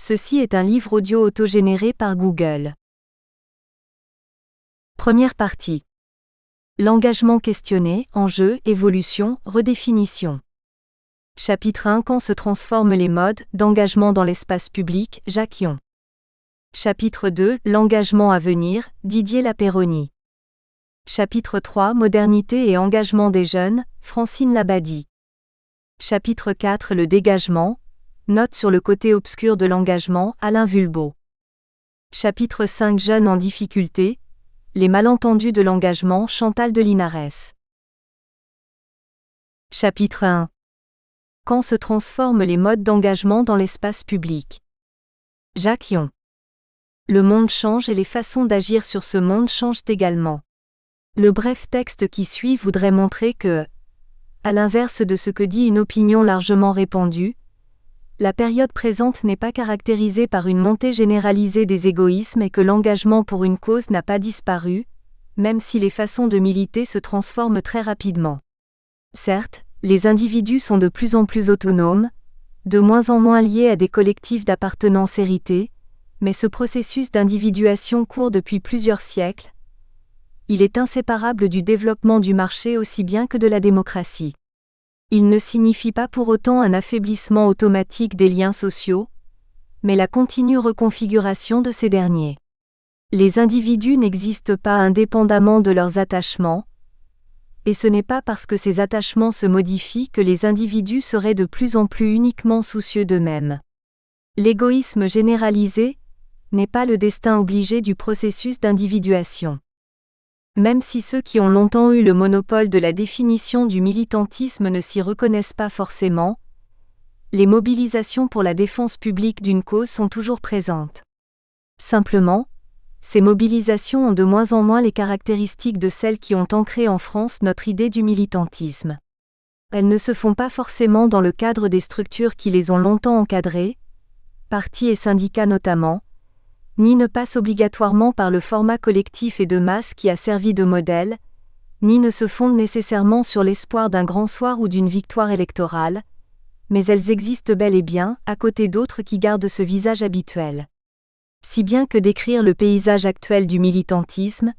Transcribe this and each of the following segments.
Ceci est un livre audio autogénéré par Google. Première partie. L'engagement questionné, enjeux, évolution, redéfinition. Chapitre 1. Quand se transforment les modes d'engagement dans l'espace public, Jacques Yon. Chapitre 2. L'engagement à venir, Didier Lapeyronie. Chapitre 3. Modernité et engagement des jeunes, Francine Labadie. Chapitre 4. Le dégagement, note sur le côté obscur de l'engagement, Alain Vulbeau. Chapitre 5. Jeunes en difficulté, les malentendus de l'engagement, Chantal de Linares. Chapitre 1. Quand se transforment les modes d'engagement dans l'espace public. Jacques Yon. Le monde change et les façons d'agir sur ce monde changent également. Le bref texte qui suit voudrait montrer que, à l'inverse de ce que dit une opinion largement répandue, la période présente n'est pas caractérisée par une montée généralisée des égoïsmes et que l'engagement pour une cause n'a pas disparu, même si les façons de militer se transforment très rapidement. Certes, les individus sont de plus en plus autonomes, de moins en moins liés à des collectifs d'appartenance hérités, mais ce processus d'individuation court depuis plusieurs siècles. Il est inséparable du développement du marché aussi bien que de la démocratie. Il ne signifie pas pour autant un affaiblissement automatique des liens sociaux, mais la continue reconfiguration de ces derniers. Les individus n'existent pas indépendamment de leurs attachements, et ce n'est pas parce que ces attachements se modifient que les individus seraient de plus en plus uniquement soucieux d'eux-mêmes. L'égoïsme généralisé n'est pas le destin obligé du processus d'individuation. Même si ceux qui ont longtemps eu le monopole de la définition du militantisme ne s'y reconnaissent pas forcément, les mobilisations pour la défense publique d'une cause sont toujours présentes. Simplement, ces mobilisations ont de moins en moins les caractéristiques de celles qui ont ancré en France notre idée du militantisme. Elles ne se font pas forcément dans le cadre des structures qui les ont longtemps encadrées, partis et syndicats notamment, ni ne passent obligatoirement par le format collectif et de masse qui a servi de modèle, ni ne se fondent nécessairement sur l'espoir d'un grand soir ou d'une victoire électorale, mais elles existent bel et bien, à côté d'autres qui gardent ce visage habituel. Si bien que décrire le paysage actuel du militantisme,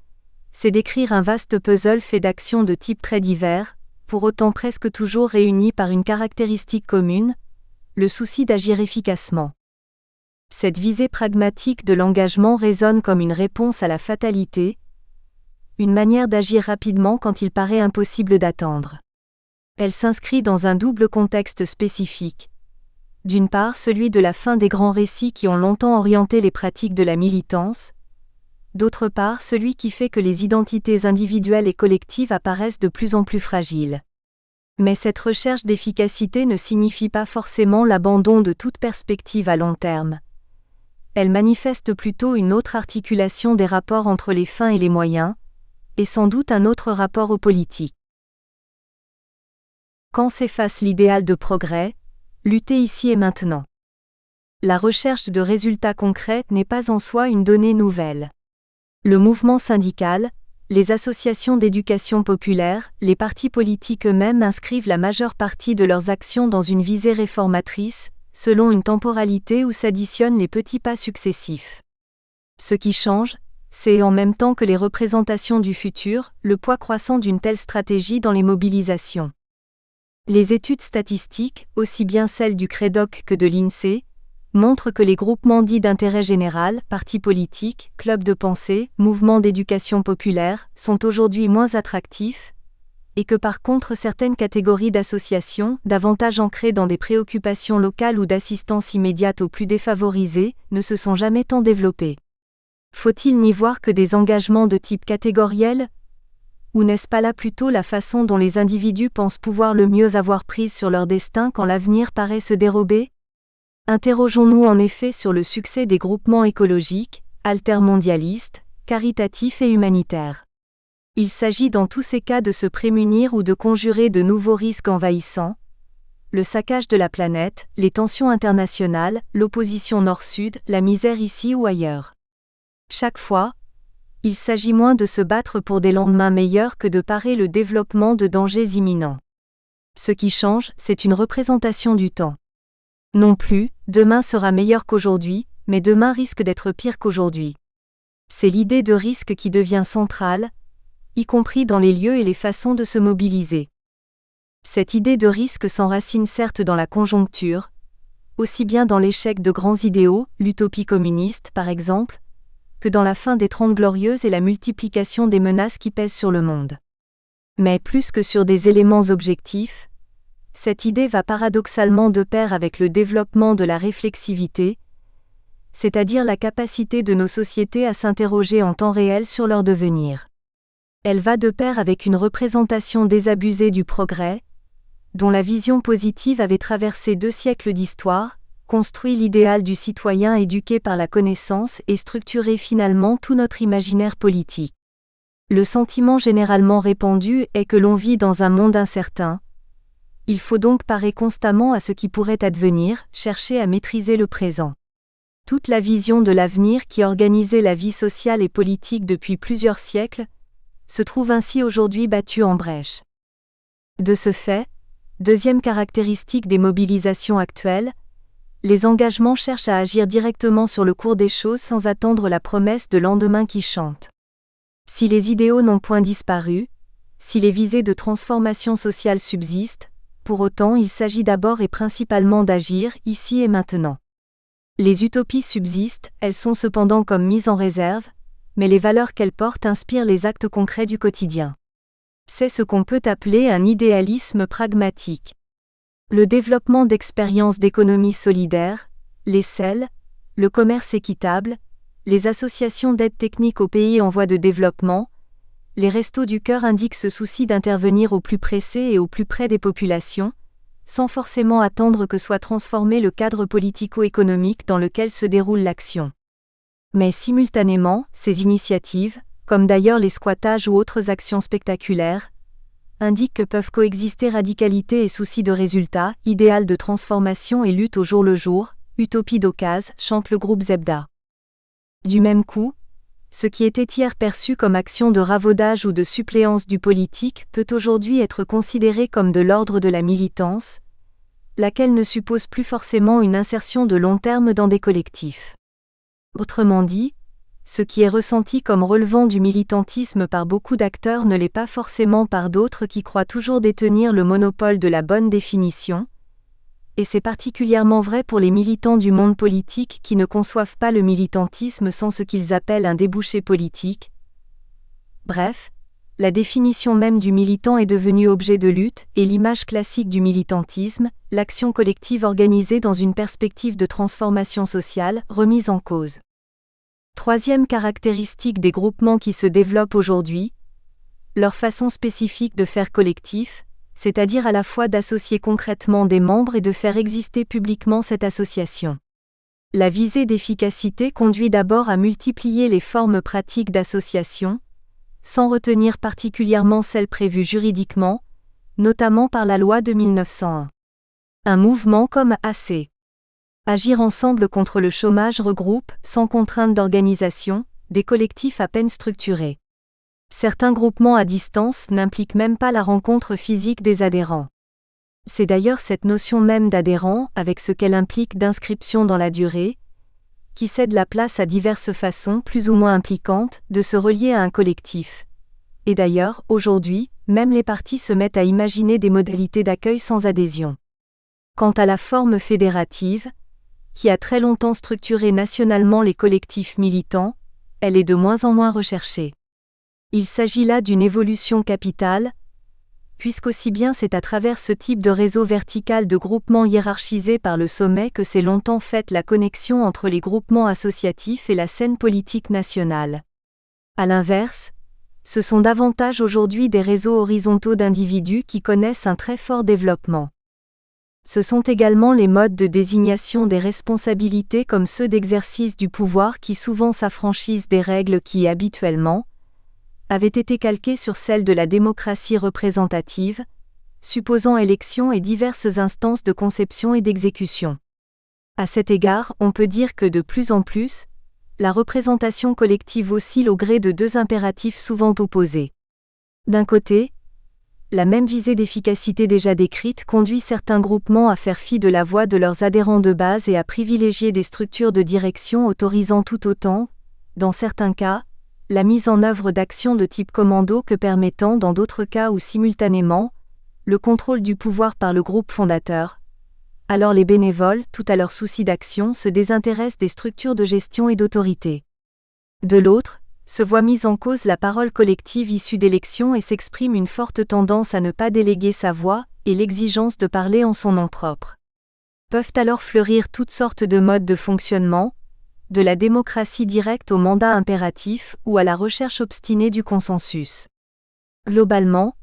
c'est décrire un vaste puzzle fait d'actions de types très divers, pour autant presque toujours réunis par une caractéristique commune, le souci d'agir efficacement. Cette visée pragmatique de l'engagement résonne comme une réponse à la fatalité, une manière d'agir rapidement quand il paraît impossible d'attendre. Elle s'inscrit dans un double contexte spécifique. D'une part, celui de la fin des grands récits qui ont longtemps orienté les pratiques de la militance, d'autre part, celui qui fait que les identités individuelles et collectives apparaissent de plus en plus fragiles. Mais cette recherche d'efficacité ne signifie pas forcément l'abandon de toute perspective à long terme. Elle manifeste plutôt une autre articulation des rapports entre les fins et les moyens, et sans doute un autre rapport aux politiques. Quand s'efface l'idéal de progrès, lutter ici et maintenant. La recherche de résultats concrets n'est pas en soi une donnée nouvelle. Le mouvement syndical, les associations d'éducation populaire, les partis politiques eux-mêmes inscrivent la majeure partie de leurs actions dans une visée réformatrice, selon une temporalité où s'additionnent les petits pas successifs. Ce qui change, c'est en même temps que les représentations du futur, le poids croissant d'une telle stratégie dans les mobilisations. Les études statistiques, aussi bien celles du CREDOC que de l'INSEE, montrent que les groupements dits d'intérêt général, partis politiques, clubs de pensée, mouvements d'éducation populaire, sont aujourd'hui moins attractifs, et que par contre certaines catégories d'associations, davantage ancrées dans des préoccupations locales ou d'assistance immédiate aux plus défavorisés, ne se sont jamais tant développées. Faut-il n'y voir que des engagements de type catégoriel ? Ou n'est-ce pas là plutôt la façon dont les individus pensent pouvoir le mieux avoir prise sur leur destin quand l'avenir paraît se dérober ? Interrogeons-nous en effet sur le succès des groupements écologiques, altermondialistes, caritatifs et humanitaires. Il s'agit dans tous ces cas de se prémunir ou de conjurer de nouveaux risques envahissants, le saccage de la planète, les tensions internationales, l'opposition nord-sud, la misère ici ou ailleurs. Chaque fois, il s'agit moins de se battre pour des lendemains meilleurs que de parer le développement de dangers imminents. Ce qui change, c'est une représentation du temps. Non plus, demain sera meilleur qu'aujourd'hui, mais demain risque d'être pire qu'aujourd'hui. C'est l'idée de risque qui devient centrale, y compris dans les lieux et les façons de se mobiliser. Cette idée de risque s'enracine certes dans la conjoncture, aussi bien dans l'échec de grands idéaux, l'utopie communiste par exemple, que dans la fin des Trente Glorieuses et la multiplication des menaces qui pèsent sur le monde. Mais plus que sur des éléments objectifs, cette idée va paradoxalement de pair avec le développement de la réflexivité, c'est-à-dire la capacité de nos sociétés à s'interroger en temps réel sur leur devenir. Elle va de pair avec une représentation désabusée du progrès, dont la vision positive avait traversé 2 siècles d'histoire, construit l'idéal du citoyen éduqué par la connaissance et structuré finalement tout notre imaginaire politique. Le sentiment généralement répandu est que l'on vit dans un monde incertain. Il faut donc parer constamment à ce qui pourrait advenir, chercher à maîtriser le présent. Toute la vision de l'avenir qui organisait la vie sociale et politique depuis plusieurs siècles se trouve ainsi aujourd'hui battue en brèche. De ce fait, deuxième caractéristique des mobilisations actuelles, les engagements cherchent à agir directement sur le cours des choses sans attendre la promesse de lendemain qui chante. Si les idéaux n'ont point disparu, si les visées de transformation sociale subsistent, pour autant il s'agit d'abord et principalement d'agir ici et maintenant. Les utopies subsistent, elles sont cependant comme mises en réserve, mais les valeurs qu'elles portent inspirent les actes concrets du quotidien. C'est ce qu'on peut appeler un idéalisme pragmatique. Le développement d'expériences d'économie solidaire, les CEL, le commerce équitable, les associations d'aide technique aux pays en voie de développement, les Restos du Cœur indiquent ce souci d'intervenir au plus pressé et au plus près des populations, sans forcément attendre que soit transformé le cadre politico-économique dans lequel se déroule l'action. Mais simultanément, ces initiatives, comme d'ailleurs les squattages ou autres actions spectaculaires, indiquent que peuvent coexister radicalité et souci de résultat, idéal de transformation et lutte au jour le jour, utopie d'occasion, chante le groupe Zebda. Du même coup, ce qui était hier perçu comme action de ravaudage ou de suppléance du politique peut aujourd'hui être considéré comme de l'ordre de la militance, laquelle ne suppose plus forcément une insertion de long terme dans des collectifs. Autrement dit, ce qui est ressenti comme relevant du militantisme par beaucoup d'acteurs ne l'est pas forcément par d'autres qui croient toujours détenir le monopole de la bonne définition, et c'est particulièrement vrai pour les militants du monde politique qui ne conçoivent pas le militantisme sans ce qu'ils appellent un débouché politique. Bref, la définition même du militant est devenue objet de lutte, et l'image classique du militantisme, l'action collective organisée dans une perspective de transformation sociale, remise en cause. Troisième caractéristique des groupements qui se développent aujourd'hui, leur façon spécifique de faire collectif, c'est-à-dire à la fois d'associer concrètement des membres et de faire exister publiquement cette association. La visée d'efficacité conduit d'abord à multiplier les formes pratiques d'association, sans retenir particulièrement celles prévues juridiquement, notamment par la loi de 1901. Un mouvement comme AC. Agir ensemble contre le chômage regroupe, sans contrainte d'organisation, des collectifs à peine structurés. Certains groupements à distance n'impliquent même pas la rencontre physique des adhérents. C'est d'ailleurs cette notion même d'adhérent, avec ce qu'elle implique d'inscription dans la durée, qui cède la place à diverses façons plus ou moins impliquantes de se relier à un collectif. Et d'ailleurs, aujourd'hui, même les partis se mettent à imaginer des modalités d'accueil sans adhésion. Quant à la forme fédérative, qui a très longtemps structuré nationalement les collectifs militants, elle est de moins en moins recherchée. Il s'agit là d'une évolution capitale, puisqu'aussi bien c'est à travers ce type de réseau vertical de groupements hiérarchisés par le sommet que s'est longtemps faite la connexion entre les groupements associatifs et la scène politique nationale. À l'inverse, ce sont davantage aujourd'hui des réseaux horizontaux d'individus qui connaissent un très fort développement. Ce sont également les modes de désignation des responsabilités comme ceux d'exercice du pouvoir qui souvent s'affranchissent des règles qui, habituellement, avaient été calquées sur celles de la démocratie représentative, supposant élections et diverses instances de conception et d'exécution. À cet égard, on peut dire que de plus en plus, la représentation collective oscille au gré de deux impératifs souvent opposés. D'un côté, la même visée d'efficacité déjà décrite conduit certains groupements à faire fi de la voix de leurs adhérents de base et à privilégier des structures de direction autorisant tout autant, dans certains cas, la mise en œuvre d'actions de type commando que permettant dans d'autres cas ou simultanément, le contrôle du pouvoir par le groupe fondateur. Alors les bénévoles, tout à leur souci d'action, se désintéressent des structures de gestion et d'autorité. De l'autre, se voit mise en cause la parole collective issue d'élections et s'exprime une forte tendance à ne pas déléguer sa voix et l'exigence de parler en son nom propre. Peuvent alors fleurir toutes sortes de modes de fonctionnement, de la démocratie directe au mandat impératif ou à la recherche obstinée du consensus. Globalement,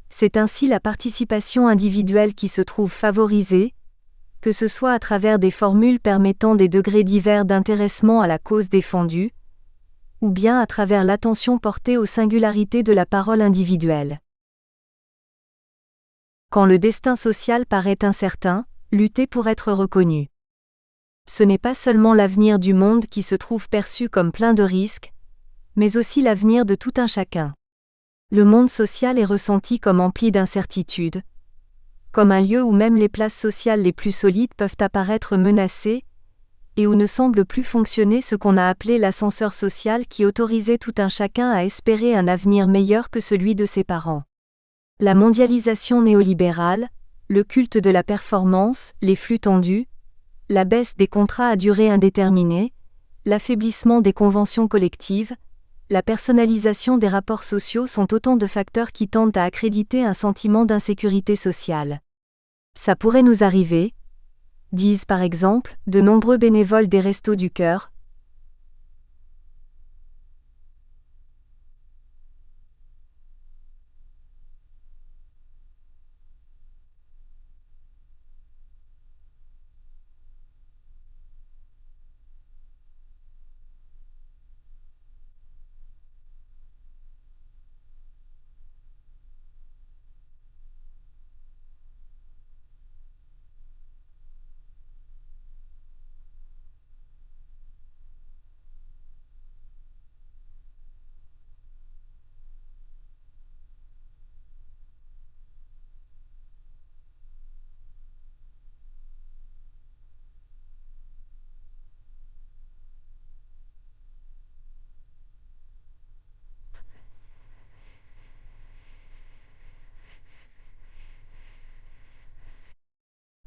c'est ainsi la participation individuelle qui se trouve favorisée, que ce soit à travers des formules permettant des degrés divers d'intéressement à la cause défendue, ou bien à travers l'attention portée aux singularités de la parole individuelle. Quand le destin social paraît incertain, lutter pour être reconnu. Ce n'est pas seulement l'avenir du monde qui se trouve perçu comme plein de risques, mais aussi l'avenir de tout un chacun. Le monde social est ressenti comme empli d'incertitudes, comme un lieu où même les places sociales les plus solides peuvent apparaître menacées, et où ne semble plus fonctionner ce qu'on a appelé l'ascenseur social qui autorisait tout un chacun à espérer un avenir meilleur que celui de ses parents. La mondialisation néolibérale, le culte de la performance, les flux tendus, la baisse des contrats à durée indéterminée, l'affaiblissement des conventions collectives, la personnalisation des rapports sociaux sont autant de facteurs qui tendent à accréditer un sentiment d'insécurité sociale. Ça pourrait nous arriver, disent par exemple de nombreux bénévoles des Restos du Cœur.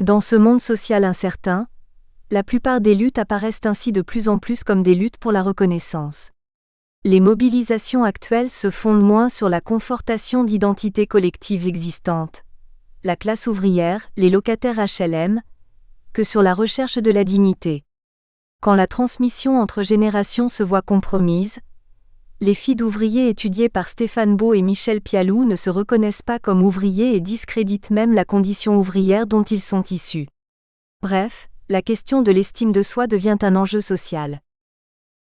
Dans ce monde social incertain, la plupart des luttes apparaissent ainsi de plus en plus comme des luttes pour la reconnaissance. Les mobilisations actuelles se fondent moins sur la confortation d'identités collectives existantes, la classe ouvrière, les locataires HLM, que sur la recherche de la dignité. Quand la transmission entre générations se voit compromise, les filles d'ouvriers étudiées par Stéphane Beau et Michel Pialou ne se reconnaissent pas comme ouvriers et discréditent même la condition ouvrière dont ils sont issus. Bref, la question de l'estime de soi devient un enjeu social.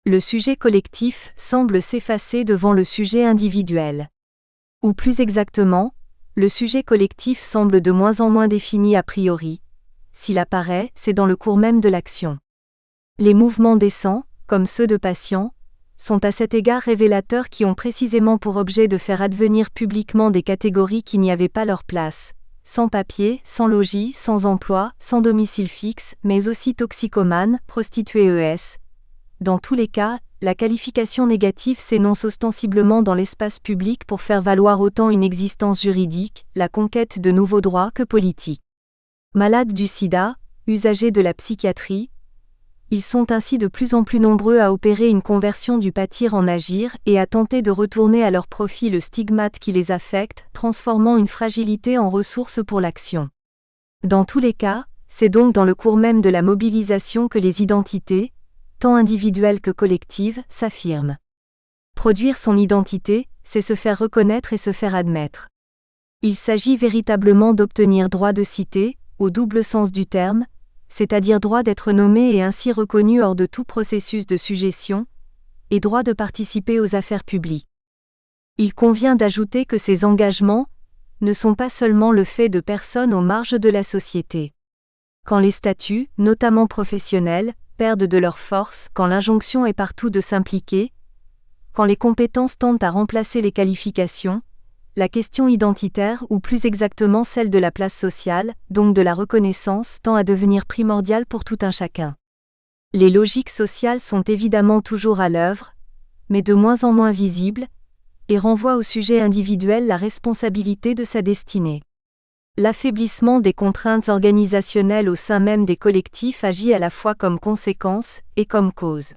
Le sujet collectif semble s'effacer devant le sujet individuel. Ou plus exactement, le sujet collectif semble de moins en moins défini a priori. S'il apparaît, c'est dans le cours même de l'action. Les mouvements décents, comme ceux de patients, sont à cet égard révélateurs qui ont précisément pour objet de faire advenir publiquement des catégories qui n'y avaient pas leur place, sans papier, sans logis, sans emploi, sans domicile fixe, mais aussi toxicomanes, prostituées ES. Dans tous les cas, la qualification négative s'énonce ostensiblement dans l'espace public pour faire valoir autant une existence juridique, la conquête de nouveaux droits que politique. Malades du sida, usagers de la psychiatrie, ils sont ainsi de plus en plus nombreux à opérer une conversion du pâtir en agir et à tenter de retourner à leur profit le stigmate qui les affecte, transformant une fragilité en ressource pour l'action. Dans tous les cas, c'est donc dans le cours même de la mobilisation que les identités, tant individuelles que collectives, s'affirment. Produire son identité, c'est se faire reconnaître et se faire admettre. Il s'agit véritablement d'obtenir droit de cité, au double sens du terme, c'est-à-dire droit d'être nommé et ainsi reconnu hors de tout processus de sujétion, et droit de participer aux affaires publiques. Il convient d'ajouter que ces engagements ne sont pas seulement le fait de personnes aux marges de la société. Quand les statuts, notamment professionnels, perdent de leur force, quand l'injonction est partout de s'impliquer, quand les compétences tendent à remplacer les qualifications, la question identitaire ou plus exactement celle de la place sociale, donc de la reconnaissance, tend à devenir primordiale pour tout un chacun. Les logiques sociales sont évidemment toujours à l'œuvre, mais de moins en moins visibles, et renvoient au sujet individuel la responsabilité de sa destinée. L'affaiblissement des contraintes organisationnelles au sein même des collectifs agit à la fois comme conséquence et comme cause.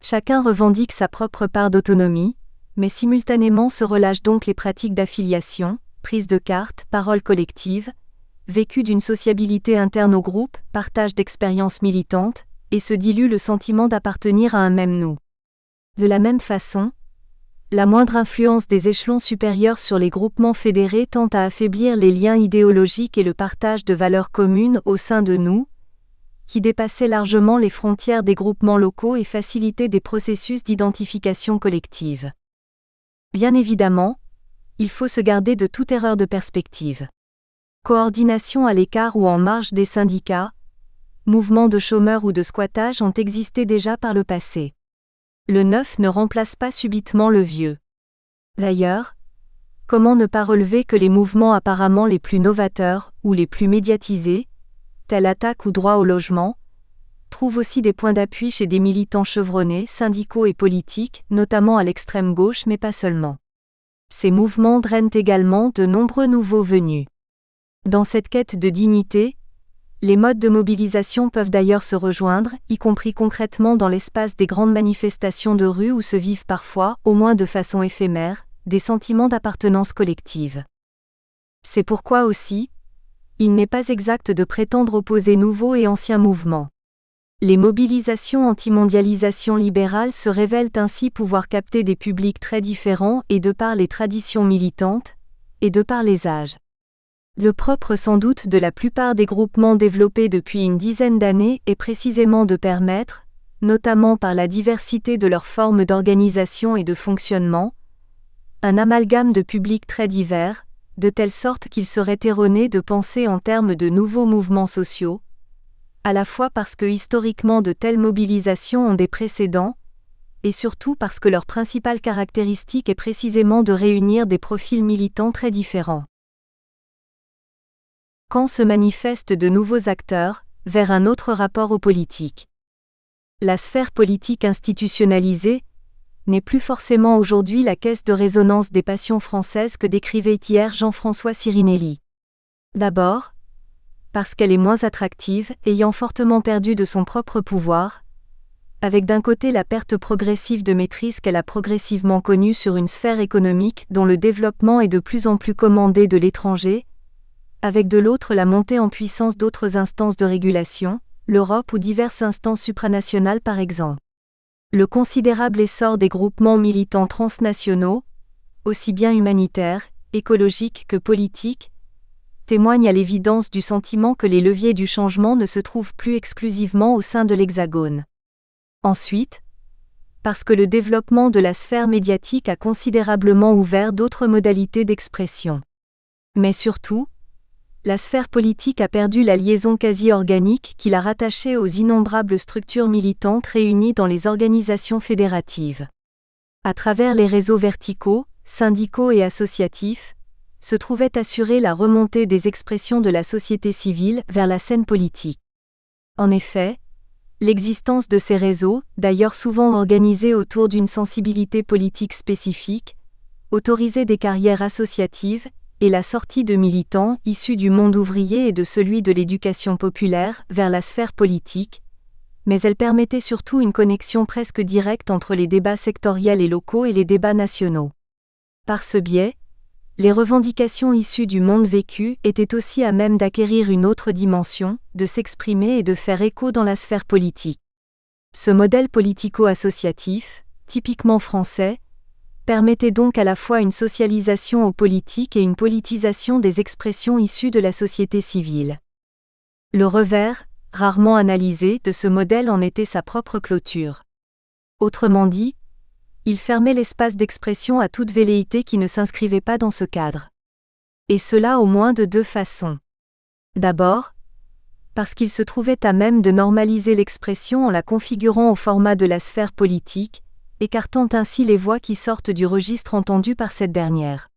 Chacun revendique sa propre part d'autonomie, mais simultanément se relâchent donc les pratiques d'affiliation, prise de carte, parole collective, vécu d'une sociabilité interne au groupe, partage d'expériences militantes, et se dilue le sentiment d'appartenir à un même nous. De la même façon, la moindre influence des échelons supérieurs sur les groupements fédérés tend à affaiblir les liens idéologiques et le partage de valeurs communes au sein de nous, qui dépassaient largement les frontières des groupements locaux et facilitaient des processus d'identification collective. Bien évidemment, il faut se garder de toute erreur de perspective. Coordination à l'écart ou en marge des syndicats, mouvements de chômeurs ou de squattage ont existé déjà par le passé. Le neuf ne remplace pas subitement le vieux. D'ailleurs, comment ne pas relever que les mouvements apparemment les plus novateurs ou les plus médiatisés, tels Attaque ou Droit au logement, trouvent aussi des points d'appui chez des militants chevronnés, syndicaux et politiques, notamment à l'extrême gauche mais pas seulement. Ces mouvements drainent également de nombreux nouveaux venus. Dans cette quête de dignité, les modes de mobilisation peuvent d'ailleurs se rejoindre, y compris concrètement dans l'espace des grandes manifestations de rue où se vivent parfois, au moins de façon éphémère, des sentiments d'appartenance collective. C'est pourquoi aussi, il n'est pas exact de prétendre opposer nouveaux et anciens mouvements. Les mobilisations anti-mondialisation libérale se révèlent ainsi pouvoir capter des publics très différents et de par les traditions militantes, et de par les âges. Le propre sans doute de la plupart des groupements développés depuis une dizaine d'années est précisément de permettre, notamment par la diversité de leurs formes d'organisation et de fonctionnement, un amalgame de publics très divers, de telle sorte qu'il serait erroné de penser en termes de nouveaux mouvements sociaux, à la fois parce que historiquement de telles mobilisations ont des précédents, et surtout parce que leur principale caractéristique est précisément de réunir des profils militants très différents. Quand se manifestent de nouveaux acteurs, vers un autre rapport aux politiques. La sphère politique institutionnalisée n'est plus forcément aujourd'hui la caisse de résonance des passions françaises que décrivait hier Jean-François Sirinelli. D'abord, parce qu'elle est moins attractive, ayant fortement perdu de son propre pouvoir, avec d'un côté la perte progressive de maîtrise qu'elle a progressivement connue sur une sphère économique dont le développement est de plus en plus commandé de l'étranger, avec de l'autre la montée en puissance d'autres instances de régulation, l'Europe ou diverses instances supranationales par exemple. Le considérable essor des groupements militants transnationaux, aussi bien humanitaires, écologiques que politiques, témoigne à l'évidence du sentiment que les leviers du changement ne se trouvent plus exclusivement au sein de l'Hexagone. Ensuite, parce que le développement de la sphère médiatique a considérablement ouvert d'autres modalités d'expression. Mais surtout, la sphère politique a perdu la liaison quasi-organique qui la rattachait aux innombrables structures militantes réunies dans les organisations fédératives. À travers les réseaux verticaux, syndicaux et associatifs, se trouvait assurée la remontée des expressions de la société civile vers la scène politique. En effet, l'existence de ces réseaux, d'ailleurs souvent organisés autour d'une sensibilité politique spécifique, autorisait des carrières associatives, et la sortie de militants issus du monde ouvrier et de celui de l'éducation populaire vers la sphère politique, mais elle permettait surtout une connexion presque directe entre les débats sectoriels et locaux et les débats nationaux. Par ce biais, les revendications issues du monde vécu étaient aussi à même d'acquérir une autre dimension, de s'exprimer et de faire écho dans la sphère politique. Ce modèle politico-associatif, typiquement français, permettait donc à la fois une socialisation aux politiques et une politisation des expressions issues de la société civile. Le revers, rarement analysé, de ce modèle en était sa propre clôture. Autrement dit, il fermait l'espace d'expression à toute velléité qui ne s'inscrivait pas dans ce cadre. Et cela au moins de deux façons. D'abord, parce qu'il se trouvait à même de normaliser l'expression en la configurant au format de la sphère politique, écartant ainsi les voix qui sortent du registre entendu par cette dernière.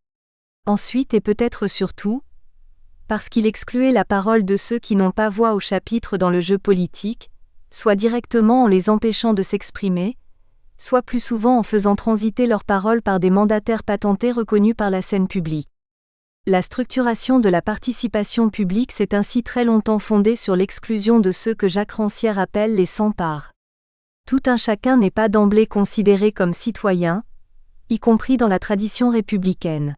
Ensuite et peut-être surtout, parce qu'il excluait la parole de ceux qui n'ont pas voix au chapitre dans le jeu politique, soit directement en les empêchant de s'exprimer, soit plus souvent en faisant transiter leurs paroles par des mandataires patentés reconnus par la scène publique. La structuration de la participation publique s'est ainsi très longtemps fondée sur l'exclusion de ceux que Jacques Rancière appelle les sans-parts. Tout un chacun n'est pas d'emblée considéré comme citoyen, y compris dans la tradition républicaine.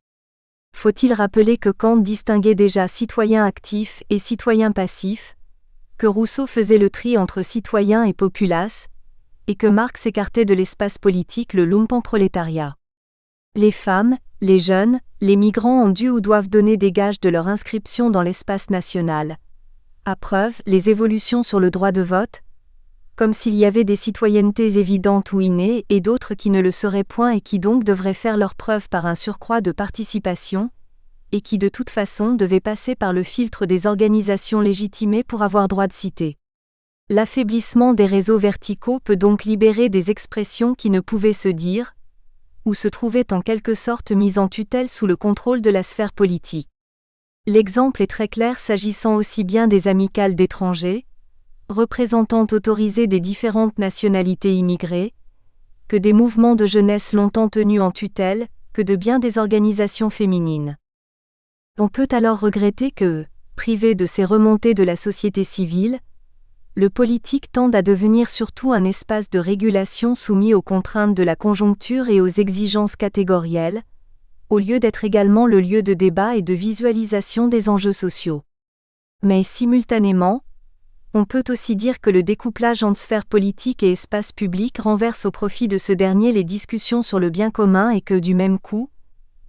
Faut-il rappeler que Kant distinguait déjà citoyen actif et citoyen passif, que Rousseau faisait le tri entre citoyen et populace, et que Marx écartait de l'espace politique le lumpenprolétariat. Les femmes, les jeunes, les migrants ont dû ou doivent donner des gages de leur inscription dans l'espace national. À preuve, les évolutions sur le droit de vote, comme s'il y avait des citoyennetés évidentes ou innées et d'autres qui ne le seraient point et qui donc devraient faire leur preuve par un surcroît de participation, et qui de toute façon devaient passer par le filtre des organisations légitimées pour avoir droit de citer. L'affaiblissement des réseaux verticaux peut donc libérer des expressions qui ne pouvaient se dire, ou se trouvaient en quelque sorte mises en tutelle sous le contrôle de la sphère politique. L'exemple est très clair s'agissant aussi bien des amicales d'étrangers, représentantes autorisées des différentes nationalités immigrées, que des mouvements de jeunesse longtemps tenus en tutelle, que de bien des organisations féminines. On peut alors regretter que, privé de ces remontées de la société civile, le politique tende à devenir surtout un espace de régulation soumis aux contraintes de la conjoncture et aux exigences catégorielles, au lieu d'être également le lieu de débat et de visualisation des enjeux sociaux. Mais simultanément, on peut aussi dire que le découplage entre sphère politique et espace public renverse au profit de ce dernier les discussions sur le bien commun et que, du même coup,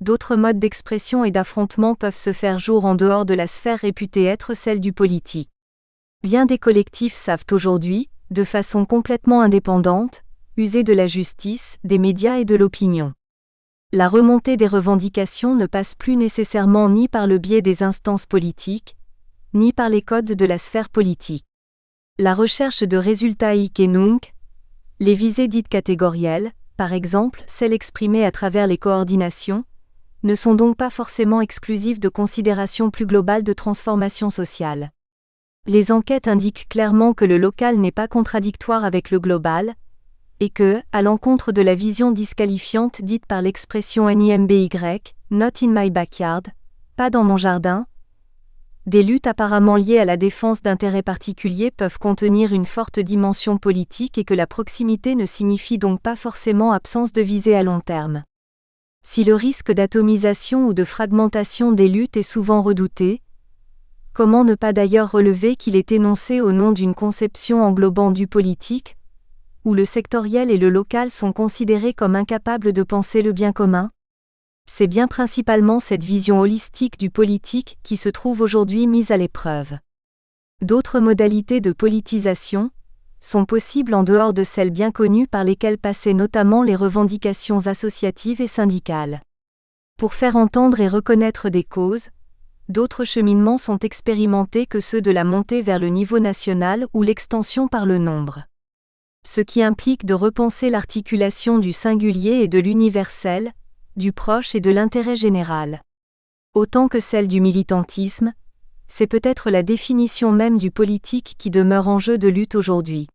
d'autres modes d'expression et d'affrontement peuvent se faire jour en dehors de la sphère réputée être celle du politique. Bien des collectifs savent aujourd'hui, de façon complètement indépendante, user de la justice, des médias et de l'opinion. La remontée des revendications ne passe plus nécessairement ni par le biais des instances politiques, ni par les codes de la sphère politique. La recherche de résultats hic et nunc, les visées dites catégorielles, par exemple celles exprimées à travers les coordinations, ne sont donc pas forcément exclusives de considérations plus globales de transformation sociale. Les enquêtes indiquent clairement que le local n'est pas contradictoire avec le global, et que, à l'encontre de la vision disqualifiante dite par l'expression NIMBY, not in my backyard, pas dans mon jardin, des luttes apparemment liées à la défense d'intérêts particuliers peuvent contenir une forte dimension politique et que la proximité ne signifie donc pas forcément absence de visée à long terme. Si le risque d'atomisation ou de fragmentation des luttes est souvent redouté, comment ne pas d'ailleurs relever qu'il est énoncé au nom d'une conception englobant du politique, où le sectoriel et le local sont considérés comme incapables de penser le bien commun ? C'est bien principalement cette vision holistique du politique qui se trouve aujourd'hui mise à l'épreuve. D'autres modalités de politisation sont possibles en dehors de celles bien connues par lesquelles passaient notamment les revendications associatives et syndicales. Pour faire entendre et reconnaître des causes, d'autres cheminements sont expérimentés que ceux de la montée vers le niveau national ou l'extension par le nombre. Ce qui implique de repenser l'articulation du singulier et de l'universel, du proche et de l'intérêt général. Autant que celle du militantisme, c'est peut-être la définition même du politique qui demeure en jeu de lutte aujourd'hui.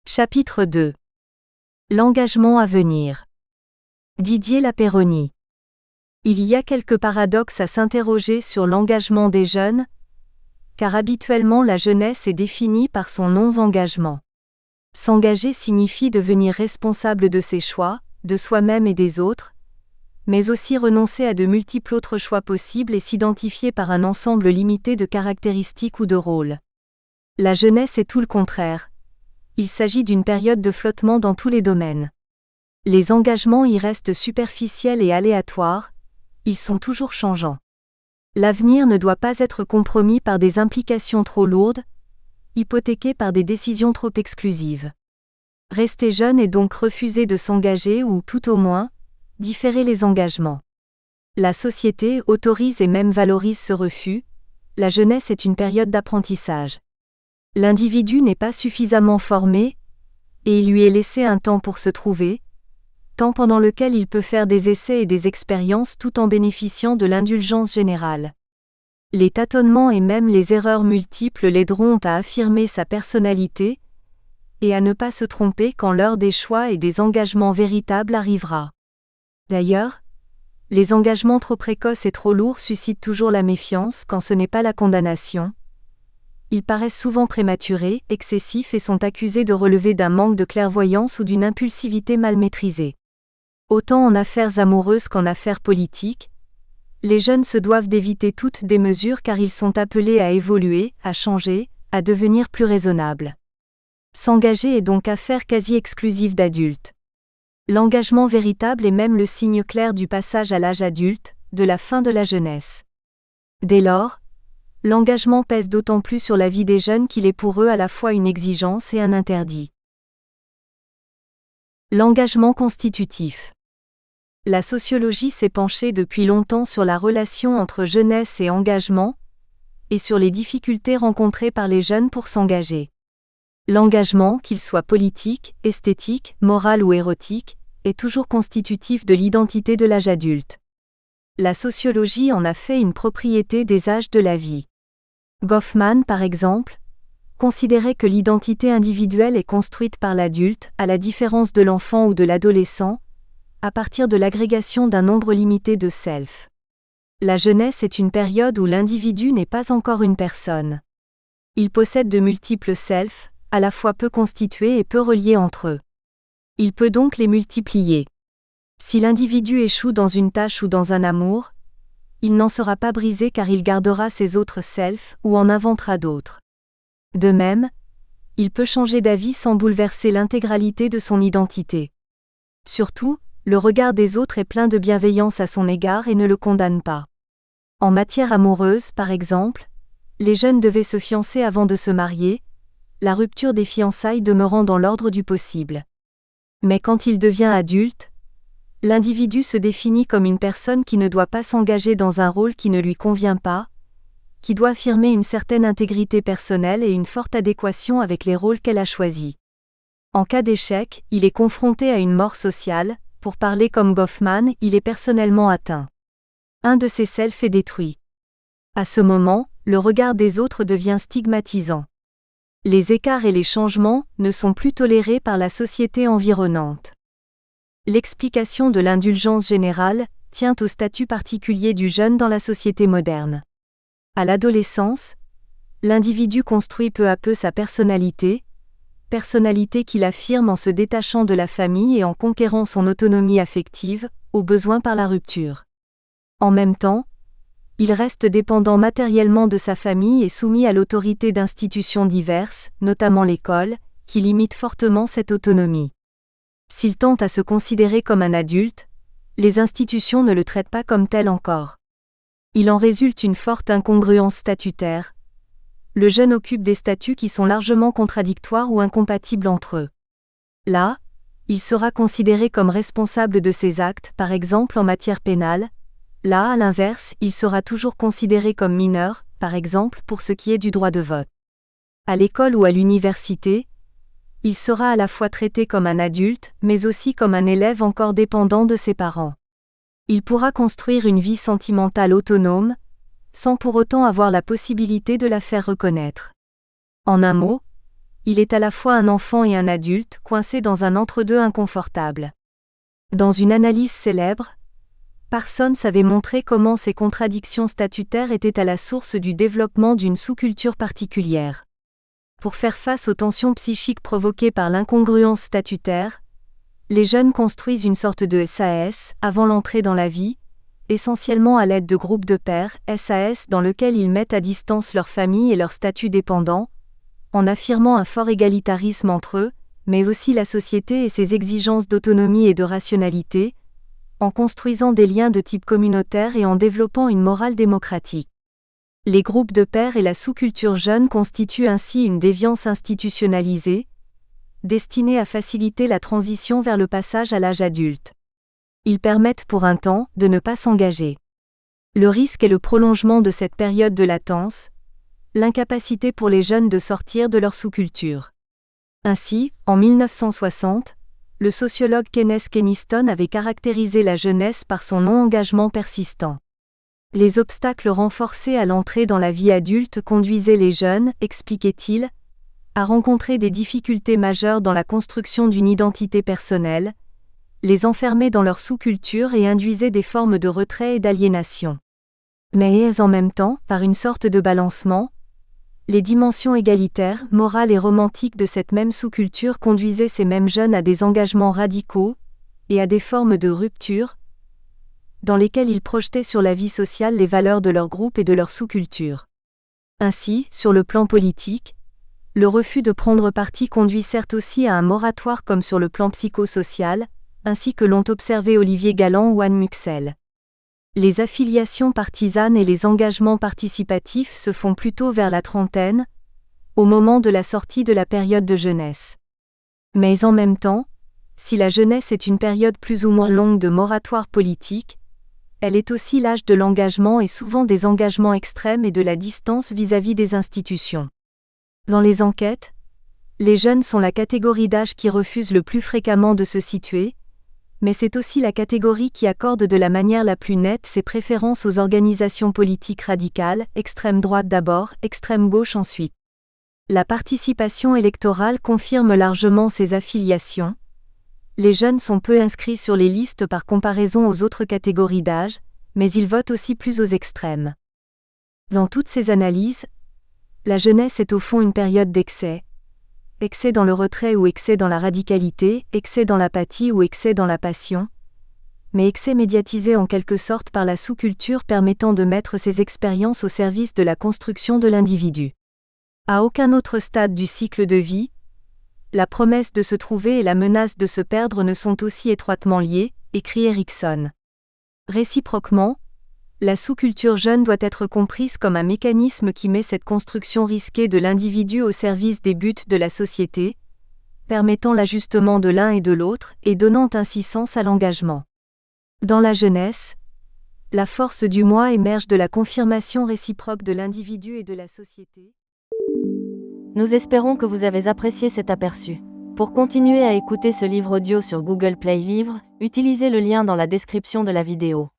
Chapitre 2. L'engagement à venir. Didier Lapeyronie. Il y a quelques paradoxes à s'interroger sur l'engagement des jeunes, car habituellement la jeunesse est définie par son non-engagement. S'engager signifie devenir responsable de ses choix, de soi-même et des autres, mais aussi renoncer à de multiples autres choix possibles et s'identifier par un ensemble limité de caractéristiques ou de rôles. La jeunesse est tout le contraire. Il s'agit d'une période de flottement dans tous les domaines. Les engagements y restent superficiels et aléatoires, ils sont toujours changeants. L'avenir ne doit pas être compromis par des implications trop lourdes, hypothéqué par des décisions trop exclusives. Rester jeune est donc refuser de s'engager ou, tout au moins, différer les engagements. La société autorise et même valorise ce refus, la jeunesse est une période d'apprentissage. L'individu n'est pas suffisamment formé, et il lui est laissé un temps pour se trouver, temps pendant lequel il peut faire des essais et des expériences tout en bénéficiant de l'indulgence générale. Les tâtonnements et même les erreurs multiples l'aideront à affirmer sa personnalité et à ne pas se tromper quand l'heure des choix et des engagements véritables arrivera. D'ailleurs, les engagements trop précoces et trop lourds suscitent toujours la méfiance quand ce n'est pas la condamnation. Ils paraissent souvent prématurés, excessifs et sont accusés de relever d'un manque de clairvoyance ou d'une impulsivité mal maîtrisée. Autant en affaires amoureuses qu'en affaires politiques, les jeunes se doivent d'éviter toutes des mesures car ils sont appelés à évoluer, à changer, à devenir plus raisonnables. S'engager est donc affaire quasi exclusive d'adultes. L'engagement véritable est même le signe clair du passage à l'âge adulte, de la fin de la jeunesse. Dès lors, l'engagement pèse d'autant plus sur la vie des jeunes qu'il est pour eux à la fois une exigence et un interdit. L'engagement constitutif. La sociologie s'est penchée depuis longtemps sur la relation entre jeunesse et engagement, et sur les difficultés rencontrées par les jeunes pour s'engager. L'engagement, qu'il soit politique, esthétique, moral ou érotique, est toujours constitutif de l'identité de l'âge adulte. La sociologie en a fait une propriété des âges de la vie. Goffman, par exemple, considérait que l'identité individuelle est construite par l'adulte, à la différence de l'enfant ou de l'adolescent, à partir de l'agrégation d'un nombre limité de self. La jeunesse est une période où l'individu n'est pas encore une personne. Il possède de multiples selfs, à la fois peu constitués et peu reliés entre eux. Il peut donc les multiplier. Si l'individu échoue dans une tâche ou dans un amour, il n'en sera pas brisé car il gardera ses autres selfs ou en inventera d'autres. De même, il peut changer d'avis sans bouleverser l'intégralité de son identité. Surtout, le regard des autres est plein de bienveillance à son égard et ne le condamne pas. En matière amoureuse, par exemple, les jeunes devaient se fiancer avant de se marier, la rupture des fiançailles demeurant dans l'ordre du possible. Mais quand il devient adulte, l'individu se définit comme une personne qui ne doit pas s'engager dans un rôle qui ne lui convient pas, qui doit affirmer une certaine intégrité personnelle et une forte adéquation avec les rôles qu'elle a choisis. En cas d'échec, il est confronté à une mort sociale. Pour parler comme Goffman, il est personnellement atteint. Un de ses selfs est détruit. À ce moment, le regard des autres devient stigmatisant. Les écarts et les changements ne sont plus tolérés par la société environnante. L'explication de l'indulgence générale tient au statut particulier du jeune dans la société moderne. À l'adolescence, l'individu construit peu à peu sa personnalité qu'il affirme en se détachant de la famille et en conquérant son autonomie affective, au besoin par la rupture. En même temps, il reste dépendant matériellement de sa famille et soumis à l'autorité d'institutions diverses, notamment l'école, qui limitent fortement cette autonomie. S'il tente à se considérer comme un adulte, les institutions ne le traitent pas comme tel encore. Il en résulte une forte incongruence statutaire. Le jeune occupe des statuts qui sont largement contradictoires ou incompatibles entre eux. Là, il sera considéré comme responsable de ses actes, par exemple en matière pénale. Là, à l'inverse, il sera toujours considéré comme mineur, par exemple pour ce qui est du droit de vote. À l'école ou à l'université, il sera à la fois traité comme un adulte, mais aussi comme un élève encore dépendant de ses parents. Il pourra construire une vie sentimentale autonome, sans pour autant avoir la possibilité de la faire reconnaître. En un mot, il est à la fois un enfant et un adulte, coincé dans un entre-deux inconfortable. Dans une analyse célèbre, Parsons avait montré comment ces contradictions statutaires étaient à la source du développement d'une sous-culture particulière. Pour faire face aux tensions psychiques provoquées par l'incongruence statutaire, les jeunes construisent une sorte de SAS avant l'entrée dans la vie, essentiellement à l'aide de groupes de pairs, SAS dans lequel ils mettent à distance leur famille et leur statut dépendant, en affirmant un fort égalitarisme entre eux, mais aussi la société et ses exigences d'autonomie et de rationalité, en construisant des liens de type communautaire et en développant une morale démocratique. Les groupes de pairs et la sous-culture jeune constituent ainsi une déviance institutionnalisée, destinée à faciliter la transition vers le passage à l'âge adulte. Ils permettent pour un temps de ne pas s'engager. Le risque est le prolongement de cette période de latence, l'incapacité pour les jeunes de sortir de leur sous-culture. Ainsi, en 1960, Le sociologue Kenneth Keniston avait caractérisé la jeunesse par son non-engagement persistant. Les obstacles renforcés à l'entrée dans la vie adulte conduisaient les jeunes, expliquait-il, à rencontrer des difficultés majeures dans la construction d'une identité personnelle, les enfermaient dans leur sous-culture et induisaient des formes de retrait et d'aliénation. Mais en même temps, par une sorte de balancement, les dimensions égalitaires, morales et romantiques de cette même sous-culture conduisaient ces mêmes jeunes à des engagements radicaux et à des formes de rupture, dans lesquelles ils projetaient sur la vie sociale les valeurs de leur groupe et de leur sous-culture. Ainsi, sur le plan politique, le refus de prendre parti conduit certes aussi à un moratoire comme sur le plan psychosocial, ainsi que l'ont observé Olivier Galland ou Anne Muxel. Les affiliations partisanes et les engagements participatifs se font plutôt vers la trentaine, au moment de la sortie de la période de jeunesse. Mais en même temps, si la jeunesse est une période plus ou moins longue de moratoire politique, elle est aussi l'âge de l'engagement et souvent des engagements extrêmes et de la distance vis-à-vis des institutions. Dans les enquêtes, les jeunes sont la catégorie d'âge qui refuse le plus fréquemment de se situer, mais c'est aussi la catégorie qui accorde de la manière la plus nette ses préférences aux organisations politiques radicales, extrême droite d'abord, extrême gauche ensuite. La participation électorale confirme largement ces affiliations. Les jeunes sont peu inscrits sur les listes par comparaison aux autres catégories d'âge, mais ils votent aussi plus aux extrêmes. Dans toutes ces analyses, la jeunesse est au fond une période d'excès. Excès dans le retrait ou excès dans la radicalité, excès dans l'apathie ou excès dans la passion, mais excès médiatisé en quelque sorte par la sous-culture permettant de mettre ces expériences au service de la construction de l'individu. À aucun autre stade du cycle de vie, la promesse de se trouver et la menace de se perdre ne sont aussi étroitement liées, écrit Erikson. Réciproquement, la sous-culture jeune doit être comprise comme un mécanisme qui met cette construction risquée de l'individu au service des buts de la société, permettant l'ajustement de l'un et de l'autre et donnant ainsi sens à l'engagement. Dans la jeunesse, la force du moi émerge de la confirmation réciproque de l'individu et de la société. Nous espérons que vous avez apprécié cet aperçu. Pour continuer à écouter ce livre audio sur Google Play Livres, utilisez le lien dans la description de la vidéo.